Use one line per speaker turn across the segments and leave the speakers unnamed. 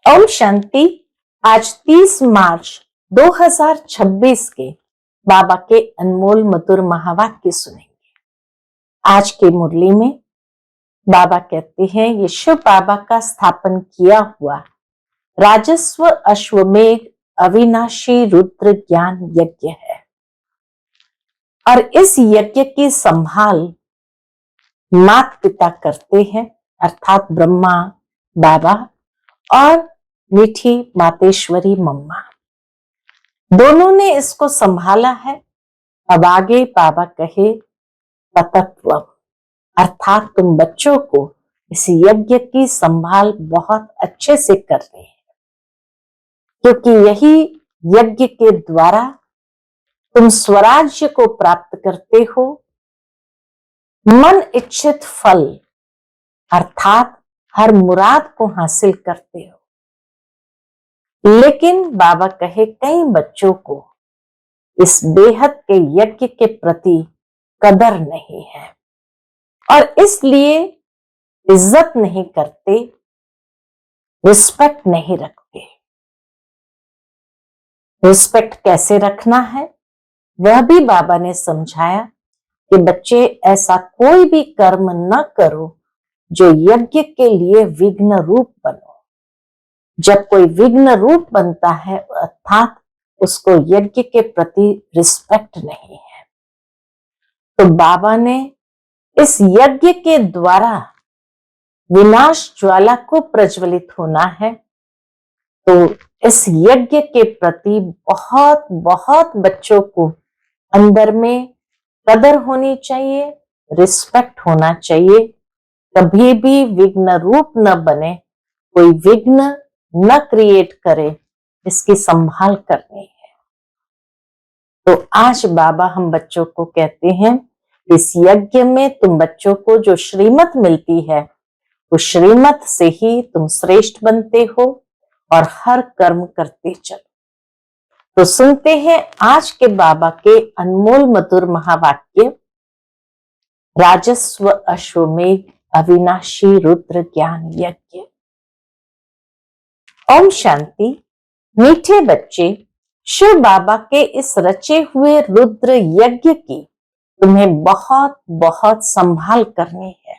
ओम शांति। आज 30 मार्च 2026 के बाबा के अनमोल मधुर महावाक्य सुनेंगे। आज की मुरली में बाबा कहते हैं, ये शिव बाबा का स्थापन किया हुआ राजस्व अश्वमेघ अविनाशी रुद्र ज्ञान यज्ञ है और इस यज्ञ की संभाल माता पिता करते हैं, अर्थात ब्रह्मा बाबा और मीठी मातेश्वरी मम्मा दोनों ने इसको संभाला है। अब आगे बाबा कहे ततत्व, अर्थात तुम बच्चों को इस यज्ञ की संभाल बहुत अच्छे से कर रहे हैं, क्योंकि यही यज्ञ के द्वारा तुम स्वराज्य को प्राप्त करते हो, मन इच्छित फल अर्थात हर मुराद को हासिल करते हो। लेकिन बाबा कहे कई बच्चों को इस बेहद के यज्ञ के प्रति कदर नहीं है और इसलिए इज्जत नहीं करते, रिस्पेक्ट नहीं रखते। रिस्पेक्ट कैसे रखना है वह भी बाबा ने समझाया कि बच्चे ऐसा कोई भी कर्म न करो जो यज्ञ के लिए विघ्न रूप बनो। जब कोई विघ्न रूप बनता है अर्थात उसको यज्ञ के प्रति रिस्पेक्ट नहीं है। तो बाबा ने इस यज्ञ के द्वारा विनाश ज्वाला को प्रज्वलित होना है, तो इस यज्ञ के प्रति बहुत बहुत बच्चों को अंदर में कदर होनी चाहिए, रिस्पेक्ट होना चाहिए। कभी भी विघ्न रूप न बने, कोई विघ्न न क्रिएट करे, इसकी संभाल करनी है। तो आज बाबा हम बच्चों को कहते हैं, इस यज्ञ में तुम बच्चों को जो श्रीमत मिलती है उस श्रीमत से ही तुम श्रेष्ठ बनते हो और हर कर्म करते चलो। तो सुनते हैं आज के बाबा के अनमोल मधुर महावाक्य, राजस्व अश्वमेघ अविनाशी रुद्र ज्ञान यज्ञ। ओम शांति। मीठे बच्चे, शिव बाबा के इस रचे हुए रुद्र यज्ञ की तुम्हें बहुत बहुत संभाल करनी है।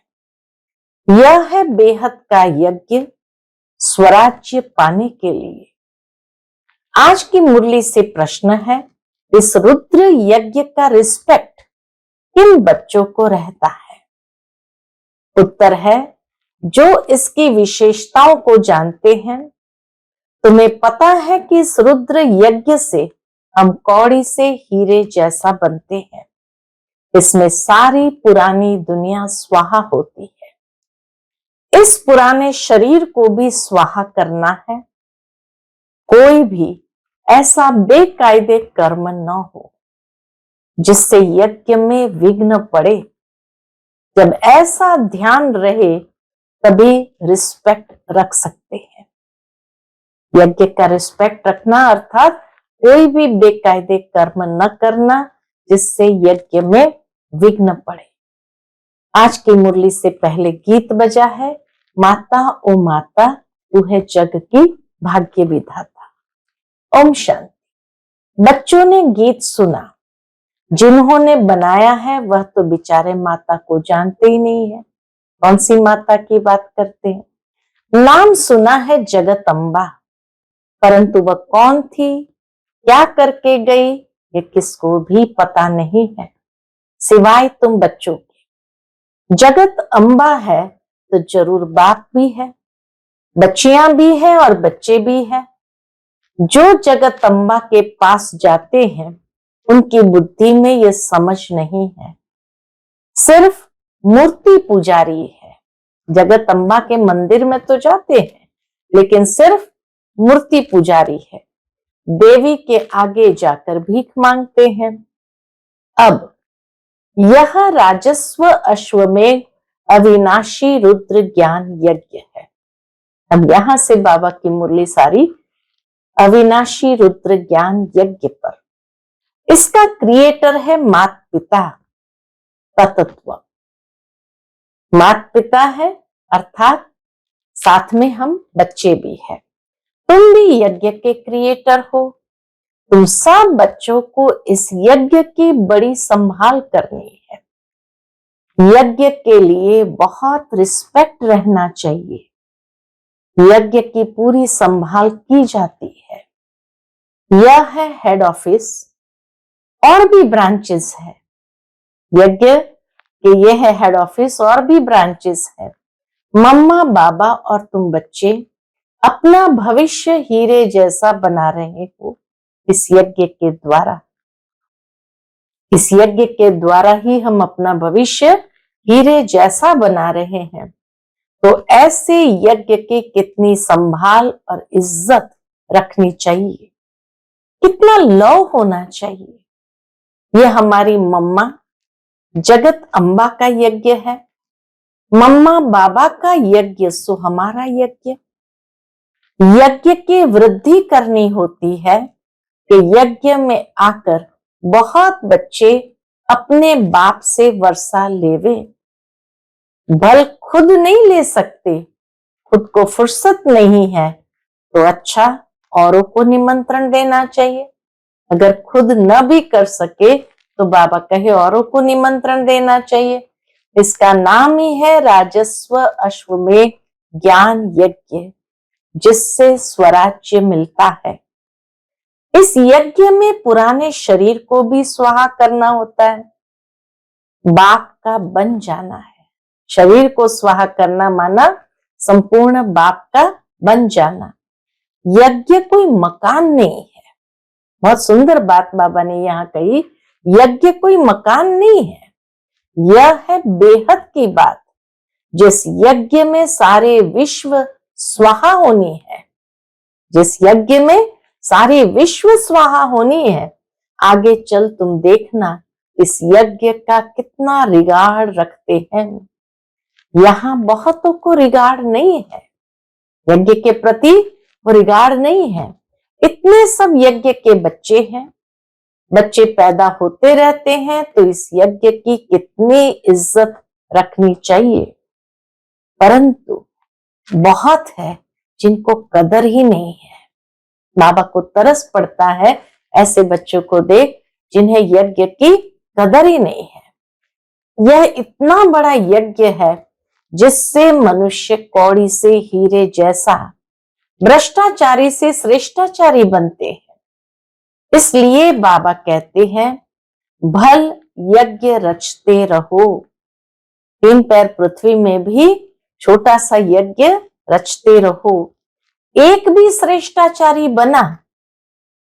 यह है बेहद का यज्ञ स्वराज्य पाने के लिए। आज की मुरली से प्रश्न है, इस रुद्र यज्ञ का रिस्पेक्ट किन बच्चों को रहता है? उत्तर है, जो इसकी विशेषताओं को जानते हैं। तुम्हें पता है कि इस रुद्र यज्ञ से हम कौड़ी से हीरे जैसा बनते हैं। इसमें सारी पुरानी दुनिया स्वाहा होती है। इस पुराने शरीर को भी स्वाहा करना है। कोई भी ऐसा बेकायदे कर्म न हो जिससे यज्ञ में विघ्न पड़े। जब ऐसा ध्यान रहे तभी रिस्पेक्ट रख सकते हैं। यज्ञ का रिस्पेक्ट रखना अर्थात कोई भी बेकायदे कर्म न करना जिससे यज्ञ में विघ्न पड़े। आज की मुरली से पहले गीत बजा है, माता ओ माता तू है जग की भाग्य विधाता। ओम शांति। बच्चों ने गीत सुना, जिन्होंने बनाया है वह तो बेचारे माता को जानते ही नहीं है। कौन सी माता की बात करते हैं? नाम सुना है जगत अम्बा, परंतु वह कौन थी, क्या करके गई, ये किसको भी पता नहीं है सिवाय तुम बच्चों के। जगत अम्बा है तो जरूर बाप भी है, बच्चियां भी है और बच्चे भी है। जो जगत अम्बा के पास जाते हैं उनकी बुद्धि में ये समझ नहीं है, सिर्फ मूर्ति पुजारी है। जगत अम्बा के मंदिर में तो जाते हैं लेकिन सिर्फ मूर्ति पुजारी है, देवी के आगे जाकर भीख मांगते हैं। अब यह राजस्व अश्वमेघ अविनाशी रुद्र ज्ञान यज्ञ है। अब यहां से बाबा की मुरली सारी अविनाशी रुद्र ज्ञान यज्ञ पर। इसका क्रिएटर है माता पिता तत्व। माता पिता है अर्थात साथ में हम बच्चे भी हैं। तुम भी यज्ञ के क्रिएटर हो। तुम सब बच्चों को इस यज्ञ की बड़ी संभाल करनी है। यज्ञ के लिए बहुत रिस्पेक्ट रहना चाहिए। यज्ञ की पूरी संभाल की जाती है। यह है हेड ऑफिस, और भी ब्रांचेस है। यज्ञ के ये है हेड ऑफिस, और भी ब्रांचेस है। मम्मा बाबा और तुम बच्चे अपना भविष्य हीरे जैसा बना रहे हो इस यज्ञ के द्वारा। इस यज्ञ के द्वारा ही हम अपना भविष्य हीरे जैसा बना रहे हैं। तो ऐसे यज्ञ की कितनी संभाल और इज्जत रखनी चाहिए, कितना लव होना चाहिए। यह हमारी मम्मा जगत अम्बा का यज्ञ है। मम्मा बाबा का यज्ञ सो हमारा यज्ञ। यज्ञ की वृद्धि करनी होती है कि यज्ञ में आकर बहुत बच्चे अपने बाप से वर्षा लेवे। बल खुद नहीं ले सकते, खुद को फुर्सत नहीं है, तो अच्छा औरों को निमंत्रण देना चाहिए। अगर खुद न भी कर सके तो बाबा कहे औरों को निमंत्रण देना चाहिए। इसका नाम ही है राजस्व अश्वमेध ज्ञान यज्ञ, जिससे स्वराज्य मिलता है। इस यज्ञ में पुराने शरीर को भी स्वाहा करना होता है। बाप का बन जाना है। शरीर को स्वाहा करना माना संपूर्ण बाप का बन जाना। यज्ञ कोई मकान नहीं है। बहुत सुंदर बात बाबा ने यहाँ कही, यज्ञ कोई मकान नहीं है। यह है बेहद की बात। जिस यज्ञ में सारे विश्व स्वाहा होनी है, जिस यज्ञ में सारी विश्व स्वाहा होनी है, आगे चल तुम देखना इस यज्ञ का कितना रिगार्ड रखते हैं। यहाँ बहुतों को रिगार्ड नहीं है, यज्ञ के प्रति वो रिगार्ड नहीं है। इतने सब यज्ञ के बच्चे हैं, बच्चे पैदा होते रहते हैं, तो इस यज्ञ की कितनी इज्जत रखनी चाहिए। परंतु बहुत है जिनको कदर ही नहीं है। बाबा को तरस पड़ता है ऐसे बच्चों को देख जिन्हें यज्ञ की कदर ही नहीं है। यह इतना बड़ा यज्ञ है जिससे मनुष्य कौड़ी से हीरे जैसा, भ्रष्टाचारी से श्रेष्ठाचारी बनते हैं। इसलिए बाबा कहते हैं भल यज्ञ रचते रहो। 3 पैर पृथ्वी में भी छोटा सा यज्ञ रचते रहो। एक भी श्रेष्ठाचारी बना,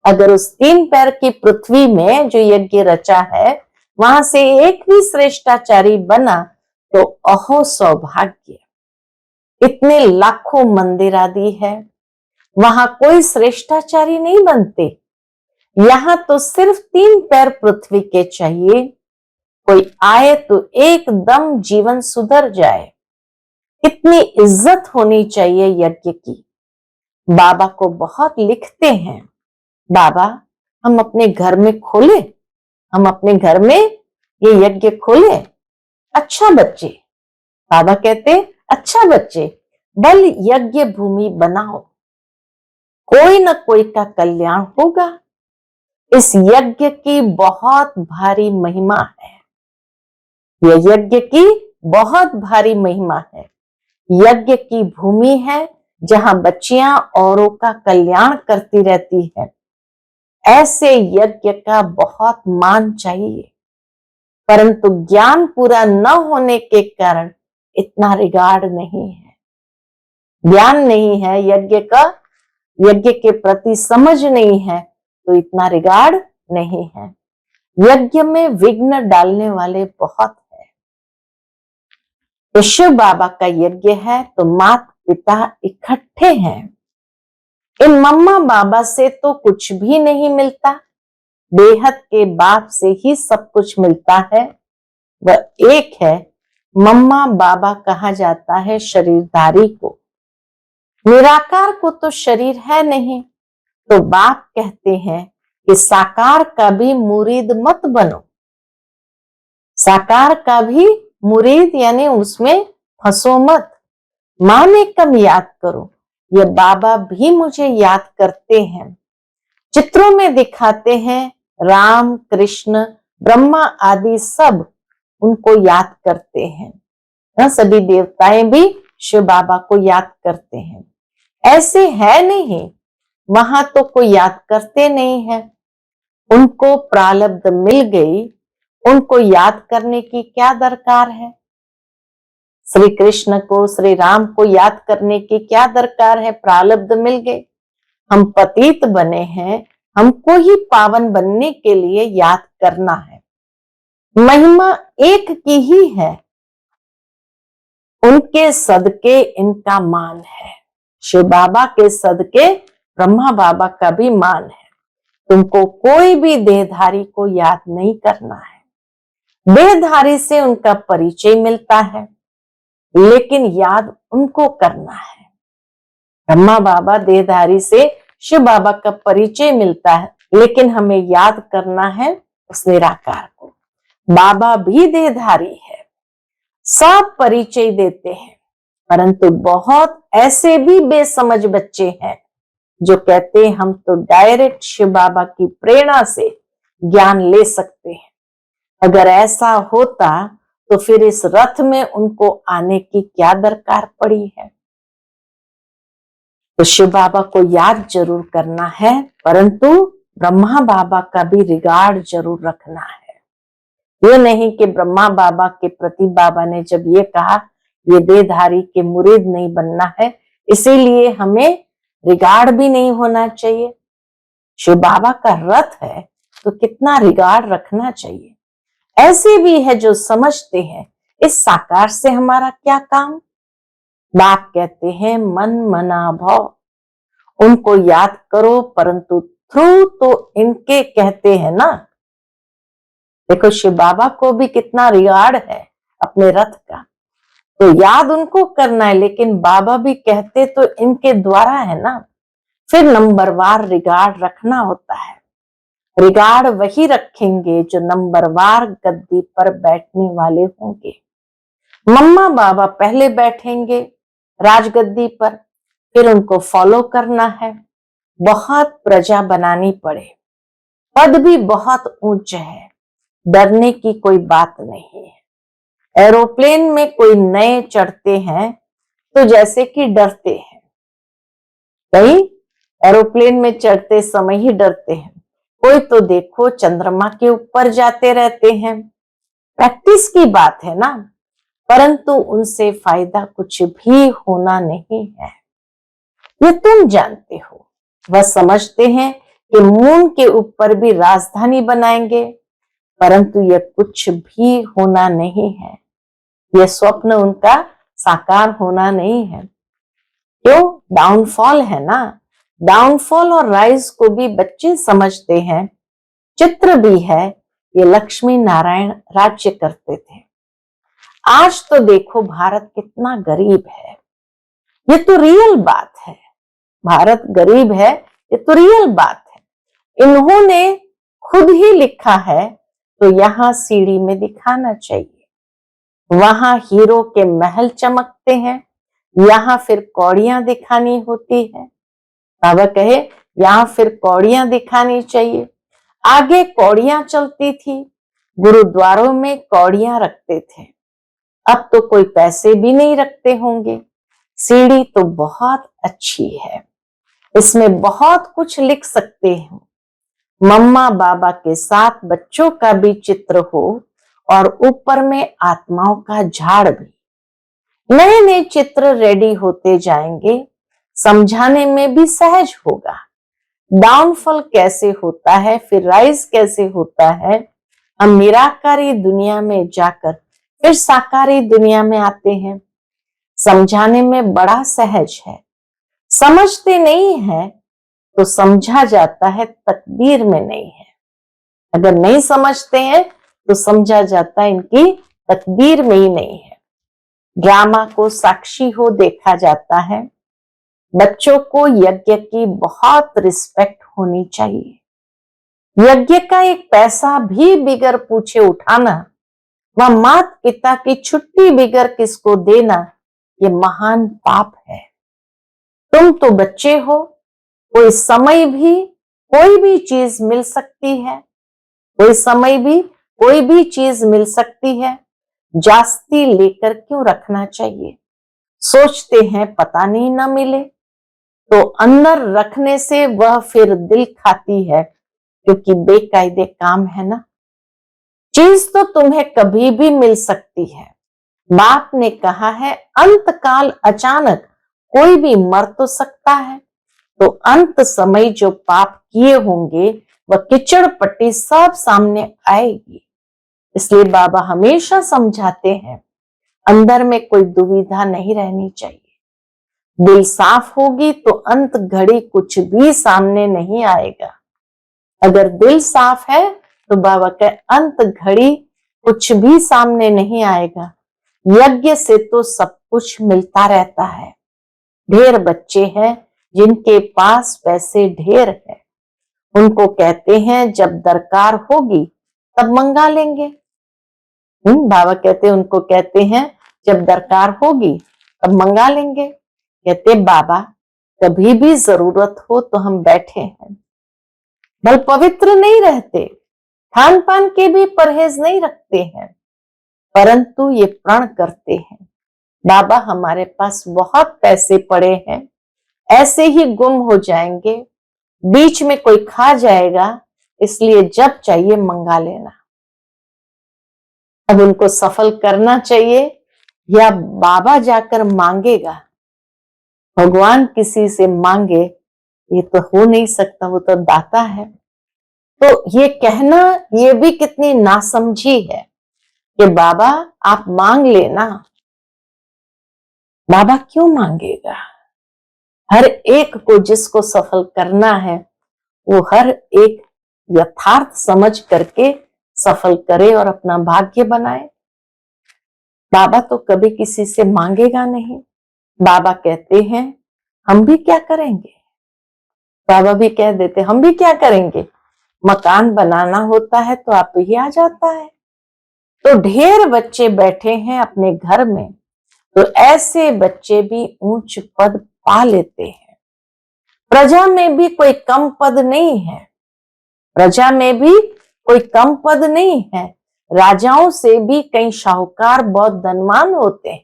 अगर उस 3 पैर की पृथ्वी में जो यज्ञ रचा है वहां से एक भी श्रेष्ठाचारी बना तो अहो सौभाग्य। इतने लाखों मंदिर आदि है, वहां कोई श्रेष्ठाचारी नहीं बनते। यहां तो सिर्फ 3 पैर पृथ्वी के चाहिए, कोई आए तो एकदम जीवन सुधर जाए। इतनी इज्जत होनी चाहिए यज्ञ की। बाबा को बहुत लिखते हैं, बाबा हम अपने घर में खोले, हम अपने घर में ये यज्ञ खोले। अच्छा बच्चे, बाबा कहते अच्छा बच्चे, बल यज्ञ भूमि बनाओ, कोई न कोई का कल्याण होगा। इस यज्ञ की बहुत भारी महिमा है। यह यज्ञ की बहुत भारी महिमा है। यज्ञ की भूमि है जहां बच्चियां औरों का कल्याण करती रहती है। ऐसे यज्ञ का बहुत मान चाहिए, परंतु ज्ञान पूरा न होने के कारण इतना रिगार्ड नहीं है। ज्ञान नहीं है यज्ञ का, यज्ञ के प्रति समझ नहीं है, तो इतना रिगार्ड नहीं है। यज्ञ में विघ्न डालने वाले बहुत है। तो शिव बाबा का यज्ञ है तो माता पिता इकट्ठे हैं। इन मम्मा बाबा से तो कुछ भी नहीं मिलता, बेहद के बाप से ही सब कुछ मिलता है। वह एक है। मम्मा बाबा कहा जाता है शरीरधारी को, निराकार को तो शरीर है नहीं। तो बाप कहते हैं कि साकार का भी मुरीद मत बनो, साकार का भी मुरीद यानी उसमें फंसो मत। माँ में कम याद करो, ये बाबा भी मुझे याद करते हैं। चित्रों में दिखाते हैं राम, कृष्ण, ब्रह्मा आदि सब उनको याद करते हैं। सभी देवताएं भी शिव बाबा को याद करते हैं। ऐसे है नहीं, वहां तो कोई याद करते नहीं है। उनको प्रारब्ध मिल गई, उनको याद करने की क्या दरकार है। श्री कृष्ण को, श्री राम को याद करने की क्या दरकार है। प्रारब्ध मिल गए, हम पतित बने हैं, हमको ही पावन बनने के लिए याद करना है। महिमा एक की ही है, उनके सदके इनका मान है। शिव बाबा के सदके ब्रह्मा बाबा का भी मान है। तुमको कोई भी देहधारी को याद नहीं करना है। देहधारी से उनका परिचय मिलता है, लेकिन याद उनको करना है। ब्रह्मा बाबा देहधारी से शिव बाबा का परिचय मिलता है, लेकिन हमें याद करना है उस निराकार को। बाबा भी देहधारी है, सब परिचय देते हैं, परंतु बहुत ऐसे भी बेसमझ बच्चे हैं जो कहते हैं हम तो डायरेक्ट शिव बाबा की प्रेरणा से ज्ञान ले सकते हैं। अगर ऐसा होता तो फिर इस रथ में उनको आने की क्या दरकार पड़ी है। तो शिव बाबा को याद जरूर करना है, परंतु ब्रह्मा बाबा का भी रिगार्ड जरूर रखना है। ये नहीं कि ब्रह्मा बाबा के प्रति बाबा ने जब ये कहा ये देहधारी के मुरीद नहीं बनना है, इसीलिए हमें रिगार्ड भी नहीं होना चाहिए। शिव बाबा का रथ है तो कितना रिगार्ड रखना चाहिए। ऐसे भी है जो समझते हैं इस साकार से हमारा क्या काम। बाप कहते हैं मन मना भाव, उनको याद करो, परंतु थ्रू तो इनके कहते हैं ना। देखो शिव बाबा को भी कितना रिगार्ड है अपने रथ का, तो याद उनको करना है, लेकिन बाबा भी कहते तो इनके द्वारा है ना। फिर नंबरवार रिगार्ड रखना होता है। रिगार्ड वही रखेंगे जो नंबरवार गद्दी पर बैठने वाले होंगे। मम्मा बाबा पहले बैठेंगे राजगद्दी पर, फिर उनको फॉलो करना है। बहुत प्रजा बनानी पड़े, पद भी बहुत ऊंचे है, डरने की कोई बात नहीं है। एरोप्लेन में कोई नए चढ़ते हैं तो जैसे कि डरते हैं, कहीं एरोप्लेन में चढ़ते समय ही डरते हैं। कोई तो देखो चंद्रमा के ऊपर जाते रहते हैं, प्रैक्टिस की बात है ना, परंतु उनसे फायदा कुछ भी होना नहीं है। ये तुम जानते हो। वह समझते हैं कि मून के ऊपर भी राजधानी बनाएंगे, परंतु यह कुछ भी होना नहीं है। यह स्वप्न उनका साकार होना नहीं है। क्यों? डाउनफॉल है ना। डाउनफॉल और राइज को भी बच्चे समझते हैं। चित्र भी है, ये लक्ष्मी नारायण राज्य करते थे। आज तो देखो भारत कितना गरीब है, ये तो रियल बात है। भारत गरीब है, ये तो रियल बात है। इन्होंने खुद ही लिखा है, तो यहाँ सीढ़ी में दिखाना चाहिए। वहां हीरो के महल चमकते हैं, यहाँ फिर कौड़ियां दिखानी होती है। बाबा कहे यहाँ फिर कौड़ियां दिखानी चाहिए। आगे कौड़ियां चलती थी, गुरुद्वारों में कौड़ियां रखते थे। अब तो कोई पैसे भी नहीं रखते होंगे। सीढ़ी तो बहुत अच्छी है, इसमें बहुत कुछ लिख सकते हैं। मम्मा बाबा के साथ बच्चों का भी चित्र हो और ऊपर में आत्माओं का झाड़ भी। नए नए चित्र रेडी होते जाएंगे, समझाने में भी सहज होगा। डाउनफॉल कैसे होता है, फिर राइज कैसे होता है। हम निराकारी दुनिया में जाकर फिर साकारी दुनिया में आते हैं। समझाने में बड़ा सहज है। समझते नहीं है तो समझा जाता है, तकदीर में नहीं है। अगर नहीं समझते हैं तो समझा जाता है इनकी तकदीर में ही नहीं है। ड्रामा को साक्षी हो देखा जाता है। बच्चों को यज्ञ की बहुत रिस्पेक्ट होनी चाहिए। यज्ञ का एक पैसा भी बिगर पूछे उठाना, व माता पिता की छुट्टी बिगर किसको देना, ये महान पाप है। तुम तो बच्चे हो, कोई भी चीज मिल सकती है, कोई समय भी कोई भी चीज मिल सकती है। जास्ती लेकर क्यों रखना चाहिए? सोचते हैं पता नहीं ना मिले, तो अंदर रखने से वह फिर दिल खाती है, क्योंकि बेकायदे काम है ना। चीज तो तुम्हें कभी भी मिल सकती है। बाप ने कहा है अंतकाल अचानक कोई भी मर तो सकता है, तो अंत समय जो पाप किए होंगे वह कीचड़ पट्टी सब सामने आएगी। इसलिए बाबा हमेशा समझाते हैं अंदर में कोई दुविधा नहीं रहनी चाहिए। दिल साफ होगी तो अंत घड़ी कुछ भी सामने नहीं आएगा। अगर दिल साफ है तो बाबा के अंत घड़ी कुछ भी सामने नहीं आएगा। यज्ञ से तो सब कुछ मिलता रहता है। ढेर बच्चे हैं जिनके पास पैसे ढेर है, उनको कहते हैं जब दरकार होगी तब मंगा लेंगे। बाबा कहते हैं, उनको कहते हैं जब दरकार होगी तब मंगा लेंगे। कहते बाबा कभी भी जरूरत हो तो हम बैठे हैं। बल पवित्र नहीं रहते, खान पान के भी परहेज नहीं रखते हैं, परंतु ये प्रण करते हैं बाबा हमारे पास बहुत पैसे पड़े हैं, ऐसे ही गुम हो जाएंगे, बीच में कोई खा जाएगा, इसलिए जब चाहिए मंगा लेना। अब उनको सफल करना चाहिए या बाबा जाकर मांगेगा? भगवान किसी से मांगे ये तो हो नहीं सकता, वो तो दाता है। तो ये कहना ये भी कितनी नासमझी है कि बाबा आप मांग लेना। बाबा क्यों मांगेगा? हर एक को जिसको सफल करना है वो हर एक यथार्थ समझ करके सफल करे और अपना भाग्य बनाए। बाबा तो कभी किसी से मांगेगा नहीं। बाबा कहते हैं हम भी क्या करेंगे? बाबा भी कह देते हम भी क्या करेंगे? मकान बनाना होता है तो आप ही आ जाता है। तो ढेर बच्चे बैठे हैं अपने घर में, तो ऐसे बच्चे भी ऊंच पद पा लेते हैं। प्रजा में भी कोई कम पद नहीं है, प्रजा में भी कोई कम पद नहीं है। राजाओं से भी कई शाहूकार बहुत धनवान होते हैं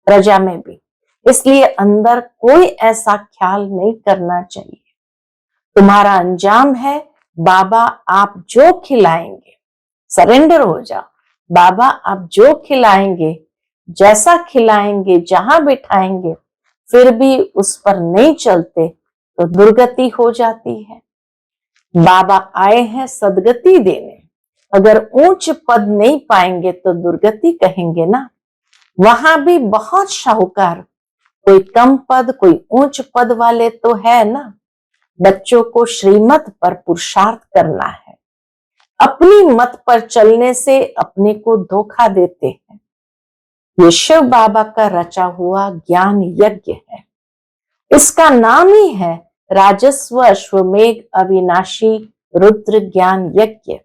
प्रजा में भी। इसलिए अंदर कोई ऐसा ख्याल नहीं करना चाहिए। तुम्हारा अंजाम है बाबा आप जो खिलाएंगे, सरेंडर हो जाओ। बाबा आप जो खिलाएंगे, जैसा खिलाएंगे, जहां बिठाएंगे, फिर भी उस पर नहीं चलते तो दुर्गति हो जाती है। बाबा आए हैं सदगति देने, अगर ऊंच पद नहीं पाएंगे तो दुर्गति कहेंगे ना। वहां भी बहुत शाहूकार, कोई कम पद कोई ऊंच पद वाले तो है ना। बच्चों को श्रीमत पर पुरुषार्थ करना है, अपनी मत पर चलने से अपने को धोखा देते हैं। ये शिव बाबा का रचा हुआ ज्ञान यज्ञ है। इसका नाम ही है राजस्व अश्वमेघ अविनाशी रुद्र ज्ञान यज्ञ।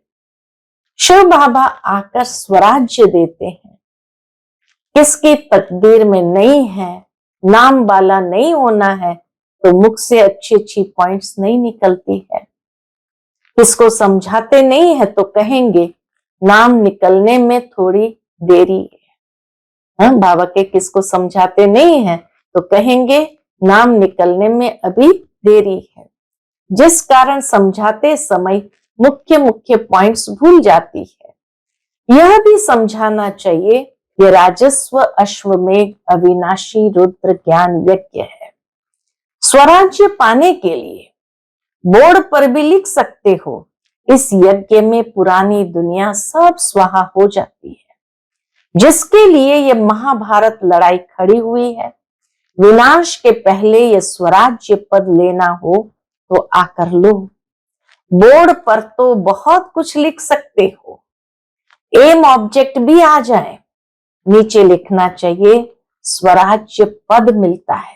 शिव बाबा आकर स्वराज्य देते हैं। किसकी तकदीर में नहीं है, नाम वाला नहीं होना है, तो मुख से अच्छी अच्छी पॉइंट्स नहीं निकलती है। किसको समझाते नहीं है तो कहेंगे नाम निकलने में थोड़ी देरी है। बाबा के किसको समझाते नहीं है तो कहेंगे नाम निकलने में अभी देरी है, जिस कारण समझाते समय मुख्य मुख्य पॉइंट्स भूल जाती है। यह भी समझाना चाहिए ये राजस्व अश्वमेघ अविनाशी रुद्र ज्ञान यज्ञ है। स्वराज्य पाने के लिए बोर्ड पर भी लिख सकते हो इस यज्ञ में पुरानी दुनिया सब स्वाहा हो जाती है। जिसके लिए ये महाभारत लड़ाई खड़ी हुई है, विनाश के पहले ये स्वराज्य पद लेना हो तो आकर लो। बोर्ड पर तो बहुत कुछ लिख सकते हो, एम ऑब्जेक्ट भी आ जाए, नीचे लिखना चाहिए स्वराज्य पद मिलता है।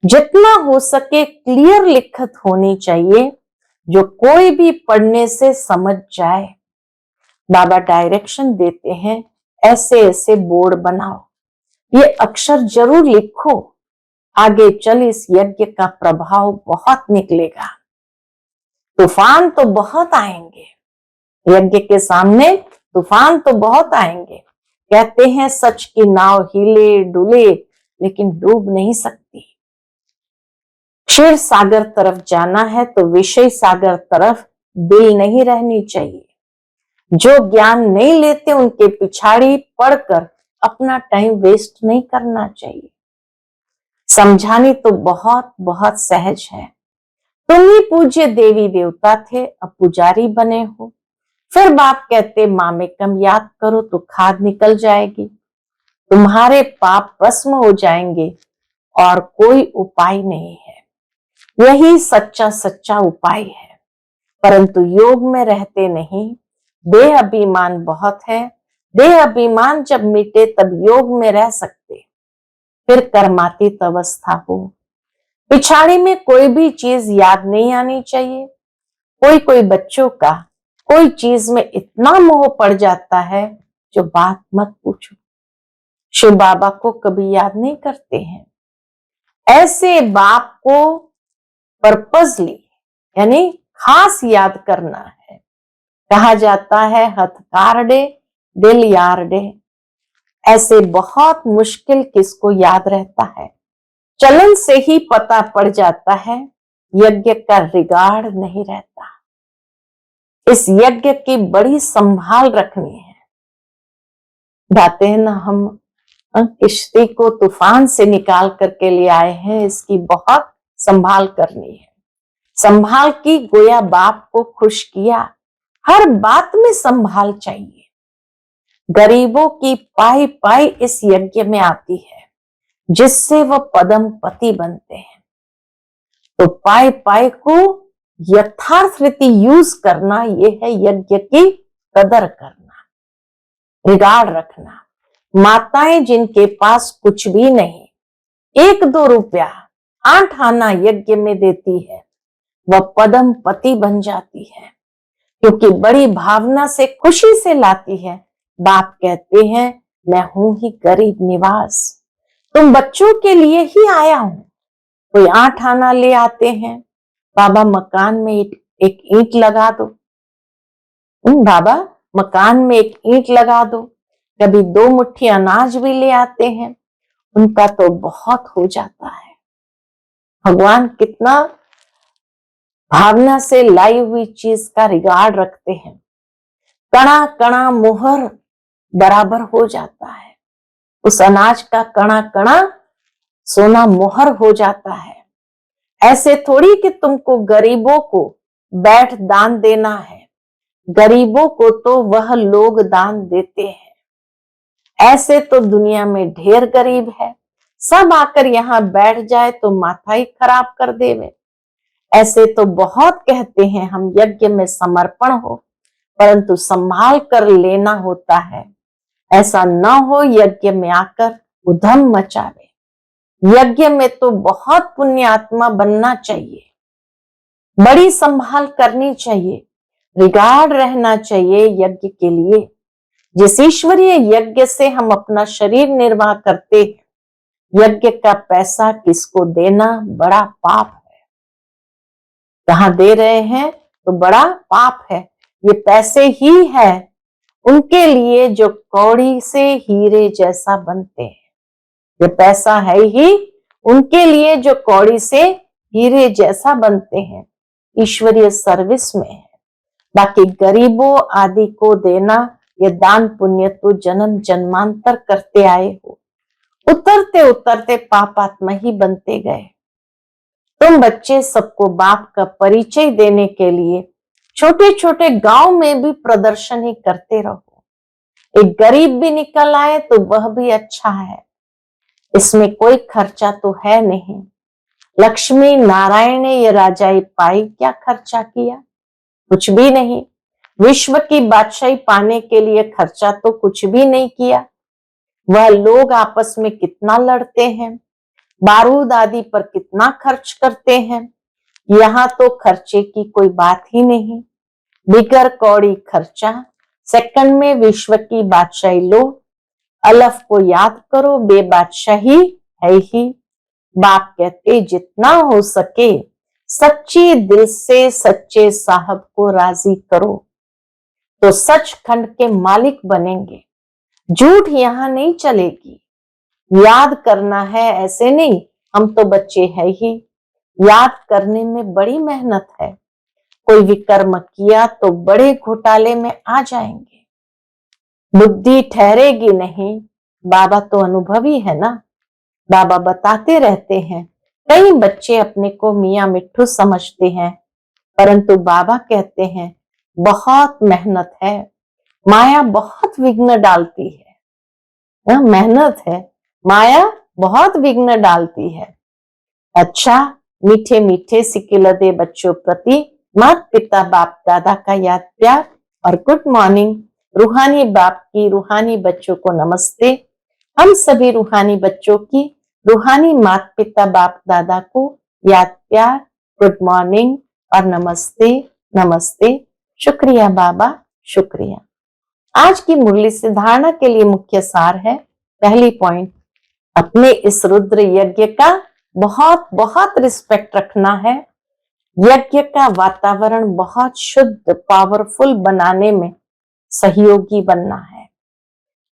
जितना हो सके क्लियर लिखत होनी चाहिए जो कोई भी पढ़ने से समझ जाए। बाबा डायरेक्शन देते हैं ऐसे ऐसे बोर्ड बनाओ, ये अक्षर जरूर लिखो, आगे चल इस यज्ञ का प्रभाव बहुत निकलेगा। तूफान तो बहुत आएंगे, यज्ञ के सामने तूफान तो बहुत आएंगे। कहते हैं सच की नाव हिले डुले लेकिन डूब नहीं सकती। क्षीर सागर तरफ जाना है तो विषय सागर तरफ दिल नहीं रहनी चाहिए। जो ज्ञान नहीं लेते उनके पिछाड़ी पढ़कर अपना टाइम वेस्ट नहीं करना चाहिए। समझानी तो बहुत बहुत सहज है। तुम ही पूज्य देवी देवता थे, अब पुजारी बने हो। फिर बाप कहते माँ में कम याद करो तो खाद निकल जाएगी, तुम्हारे पाप भस्म हो जाएंगे और कोई उपाय नहीं है। यही सच्चा सच्चा उपाय है, परंतु योग में रहते नहीं। देह अभिमान बहुत है, देह अभिमान जब मिटे तब योग में रह सकते। फिर कर्मातीत अवस्था हो। पिछाड़ी में कोई भी चीज याद नहीं आनी चाहिए। कोई बच्चों का कोई चीज में इतना मोह पड़ जाता है जो बात मत पूछो। शिव बाबा को कभी याद नहीं करते हैं। ऐसे बाप को पर्पसली यानी खास याद करना है। कहा जाता है हथकार डे दिल यार डे। ऐसे बहुत मुश्किल किसको याद रहता है। चलन से ही पता पड़ जाता है, यज्ञ का रिगार्ड नहीं रहता। इस यज्ञ की बड़ी संभाल रखनी है। कहते हैं ना हम किश्ती को तूफान से निकाल करके ले आए हैं, इसकी बहुत संभाल करनी है। संभाल की गोया बाप को खुश किया, हर बात में संभाल चाहिए। गरीबों की पाई पाई इस यज्ञ में आती है जिससे वह पदम पति बनते हैं। तो पाई पाई को यथार्थ रीति यूज करना, यह है यज्ञ की कदर करना, रिगार्ड रखना। माताएं जिनके पास कुछ भी नहीं, 1-2 रुपया 8 आना यज्ञ में देती है, वह पदम पति बन जाती है, क्योंकि बड़ी भावना से खुशी से लाती है। बाप कहते हैं मैं हूं ही गरीब निवास, तुम बच्चों के लिए ही आया हूं। कोई 8 आना ले आते हैं, बाबा मकान में एक ईंट लगा दो, बाबा मकान में एक ईंट लगा दो। कभी 2 मुट्ठी अनाज भी ले आते हैं, उनका तो बहुत हो जाता है। भगवान कितना भावना से लाई हुई चीज का रिगार्ड रखते हैं। कणा कणा मोहर बराबर हो जाता है, उस अनाज का कणा कणा सोना मोहर हो जाता है। ऐसे थोड़ी कि तुमको गरीबों को बैठ दान देना है, गरीबों को तो वह लोग दान देते हैं। ऐसे तो दुनिया में ढेर गरीब है, सब आकर यहां बैठ जाए तो माथा ही खराब कर देवे। ऐसे तो बहुत कहते हैं हम यज्ञ में समर्पण हो, परंतु संभाल कर लेना होता है। ऐसा न हो यज्ञ में आकर उधम मचावे। यज्ञ में तो बहुत पुण्य आत्मा बनना चाहिए, बड़ी संभाल करनी चाहिए, रिगार्ड रहना चाहिए यज्ञ के लिए। जिस ईश्वरीय यज्ञ से हम अपना शरीर निर्वाह करते हैं, यज्ञ का पैसा किसको देना बड़ा पाप है। कहाँ दे रहे हैं तो बड़ा पाप है। ये पैसे ही है उनके लिए जो कौड़ी से हीरे जैसा बनते हैं। ये पैसा है ही उनके लिए जो कौड़ी से हीरे जैसा बनते हैं, ईश्वरीय सर्विस में है। बाकी गरीबों आदि को देना, ये दान पुण्य तो जन्म जन्मांतर करते आए हो, उतरते उतरते पापात्मा ही बनते गए। तुम बच्चे सबको बाप का परिचय देने के लिए छोटे छोटे गांव में भी प्रदर्शन ही करते रहो। एक गरीब भी निकल आए तो वह भी अच्छा है, इसमें कोई खर्चा तो है नहीं। लक्ष्मी नारायण ने ये राजाई पाई, क्या खर्चा किया? कुछ भी नहीं। विश्व की बादशाही पाने के लिए खर्चा तो कुछ भी नहीं किया। वह लोग आपस में कितना लड़ते हैं, बारूद आदि पर कितना खर्च करते हैं। यहाँ तो खर्चे की कोई बात ही नहीं, बिगर कौड़ी खर्चा। सेकंड में विश्व की बादशाही लो, अलफ को याद करो, बेबादशाही है ही। बाप कहते जितना हो सके सच्चे दिल से सच्चे साहब को राजी करो तो सचखंड के मालिक बनेंगे। झूठ यहां नहीं चलेगी। याद करना है ऐसे नहीं हम तो बच्चे हैं ही, याद करने में बड़ी मेहनत है। कोई विकर्म किया तो बड़े घोटाले में आ जाएंगे। बुद्धि ठहरेगी नहीं, बाबा तो अनुभवी है ना। बाबा बताते रहते हैं कई बच्चे अपने को मियां मिट्ठू समझते हैं, परंतु बाबा कहते हैं बहुत मेहनत है, माया बहुत विघ्न डालती है। मेहनत है, माया बहुत विघ्न डालती है। अच्छा, मीठे मीठे सिकिलदे बच्चों प्रति माता पिता बाप दादा का याद प्यार और गुड मॉर्निंग। रूहानी बाप की रूहानी बच्चों को नमस्ते। हम सभी रूहानी बच्चों की रूहानी माता पिता बाप दादा को याद प्यार, गुड मॉर्निंग और नमस्ते नमस्ते। शुक्रिया बाबा, शुक्रिया। आज की मुरली से धारणा के लिए मुख्य सार है। पहली पॉइंट, अपने इस रुद्र यज्ञ का बहुत बहुत रिस्पेक्ट रखना है। यज्ञ का वातावरण बहुत शुद्ध पावरफुल बनाने में सहयोगी बनना है।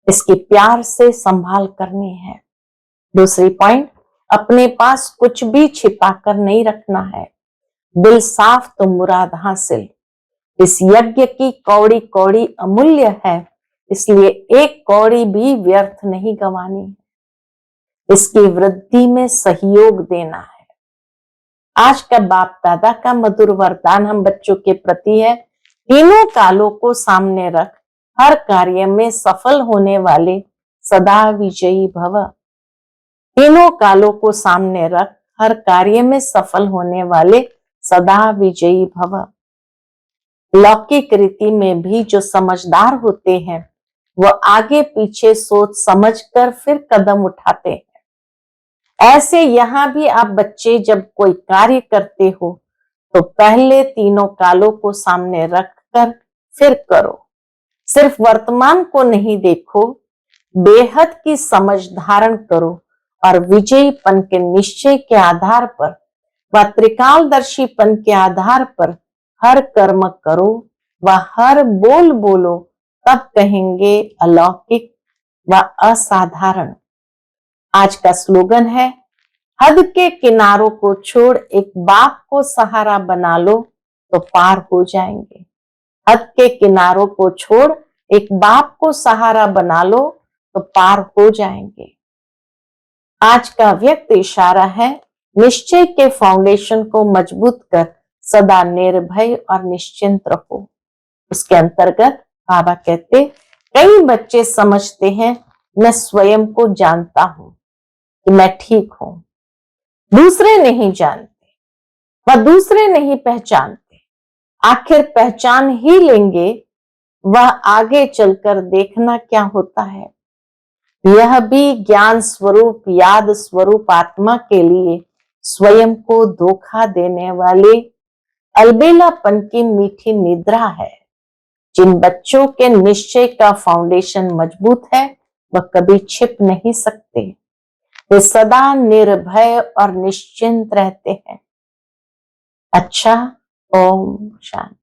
इसकी प्यार से संभाल करनी है। दूसरी पॉइंट, अपने पास कुछ भी छिपा कर नहीं रखना है। दिल साफ तो मुराद हासिल। इस यज्ञ की कौड़ी कौड़ी अमूल्य है, इसलिए एक कौड़ी भी व्यर्थ नहीं गंवानी। इसकी वृद्धि में सहयोग देना है। आज का बाप दादा का मधुर वरदान हम बच्चों के प्रति है, तीनों कालों को सामने रख हर कार्य में सफल होने वाले सदा विजयी भव। तीनों कालों को सामने रख हर कार्य में सफल होने वाले सदा विजयी भव। लौकिक रीति में भी जो समझदार होते हैं वह आगे पीछे सोच समझकर फिर कदम उठाते हैं। ऐसे यहां भी आप बच्चे जब कोई कार्य करते हो तो पहले तीनों कालों को सामने रखकर फिर करो। सिर्फ वर्तमान को नहीं देखो, बेहद की समझ धारण करो और विजयीपन के निश्चय के आधार पर व त्रिकालदर्शीपन के आधार पर हर कर्म करो व हर बोल बोलो, तब कहेंगे अलौकिक व असाधारण। आज का स्लोगन है, हद के किनारों को छोड़ एक बाप को सहारा बना लो तो पार हो जाएंगे। हद के किनारों को छोड़ एक बाप को सहारा बना लो तो पार हो जाएंगे। आज का व्यक्त इशारा है, निश्चय के फाउंडेशन को मजबूत कर सदा निर्भय और निश्चिंत रहो। उसके अंतर्गत बाबा कहते, कई बच्चे समझते हैं मैं स्वयं को जानता हूं कि मैं ठीक हूं, दूसरे नहीं जानते व दूसरे नहीं पहचानते। आखिर पहचान ही लेंगे, वह आगे चलकर देखना क्या होता है। यह भी ज्ञान स्वरूप याद स्वरूप आत्मा के लिए स्वयं को धोखा देने वाले अलबेलापन की मीठी निद्रा है। जिन बच्चों के निश्चय का फाउंडेशन मजबूत है वह कभी छिप नहीं सकते। वे सदा निर्भय और निश्चिंत रहते हैं। अच्छा, ओम शांति।